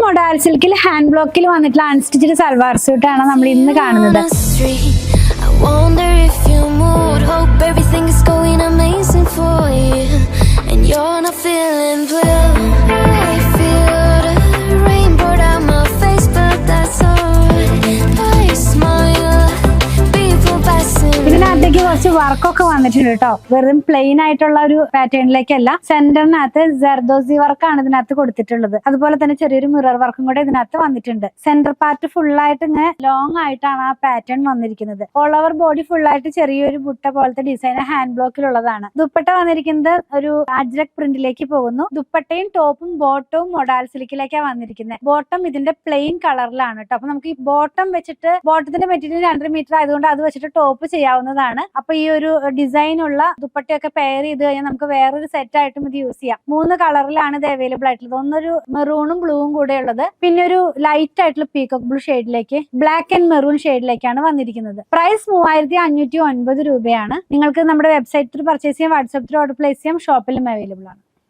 Modal സിൽക്കിൽ hand ബ്ലോക്കിൽ വന്നിട്ടുള്ള അൺസ്റ്റിച്ച്ഡ് സൽവാർ സ്യൂട്ട് ആണ് നമ്മൾ ഇന്ന് കാണുന്നത്. ഇതിനകത്തേക്ക് കുറച്ച് വർക്കൊക്കെ വന്നിട്ടുണ്ട് കേട്ടോ. വെറും പ്ലെയിൻ ആയിട്ടുള്ള ഒരു പാറ്റേണിലേക്കല്ല, സെന്ററിനകത്ത് ജർദോസി വർക്കാണ് ഇതിനകത്ത് കൊടുത്തിട്ടുള്ളത്. അതുപോലെ തന്നെ ചെറിയൊരു മിറർ വർക്കും കൂടെ ഇതിനകത്ത് വന്നിട്ടുണ്ട്. സെന്റർ പാർട്ട് ഫുൾ ആയിട്ട് ഇങ്ങനെ ലോങ് ആയിട്ടാണ് ആ പാറ്റേൺ വന്നിരിക്കുന്നത്. ഓൾ ഓവർ ബോഡി ഫുൾ ആയിട്ട് ചെറിയൊരു ബുട്ട പോലത്തെ ഡിസൈൻ ഹാൻഡ് ബ്ലോക്കിലുള്ളതാണ്. ദുപ്പട്ട വന്നിരിക്കുന്നത് ഒരു അജ്രക് പ്രിന്റിലേക്ക് പോകുന്നു. ദുപ്പട്ടയും ടോപ്പും ബോട്ടവും മൊഡാൽ സിൽക്കിലേക്കാണ് വന്നിരിക്കുന്നത്. ബോട്ടം ഇതിന്റെ പ്ലെയിൻ കളറിലാണ് കേട്ടോ. അപ്പൊ നമുക്ക് ഈ ബോട്ടം വെച്ചിട്ട്, ബോട്ടത്തിന്റെ മെറ്റീരിയൽ 2 മീറ്റർ ആയതുകൊണ്ട് അത് വെച്ചിട്ട് ടോപ്പ് ചെയ്യാവുന്നതാണ്. അപ്പൊ ഈ ഒരു ഡിസൈൻ ഉള്ള ദുപ്പട്ടയൊക്കെ പെയർ ചെയ്ത് കഴിഞ്ഞാൽ നമുക്ക് വേറൊരു സെറ്റ് ആയിട്ടും ഇത് യൂസ് ചെയ്യാം. 3 കളറിലാണ് ഇത് അവൈലബിൾ ആയിട്ടുള്ളത്. ഒന്നൊരു മെറൂണും ബ്ലൂവും കൂടെ ഉള്ളത്, പിന്നെ ഒരു ലൈറ്റ് ആയിട്ടുള്ള പീകോക്ക് ബ്ലൂ ഷെയ്ഡിലേക്ക്, ബ്ലാക്ക് ആൻഡ് മെറൂൺ ഷെയ്ഡിലേക്കാണ് വന്നിരിക്കുന്നത്. പ്രൈസ് 3509 രൂപയാണ്. നിങ്ങൾക്ക് നമ്മുടെ വെബ്സൈറ്റിൽ പർച്ചേസ് ചെയ്യാം, വാട്സാപ്പിൽ ഓർഡർ പ്ലേസ് ചെയ്യാം, ഷോപ്പിലും അവൈലബിൾ ആണ്.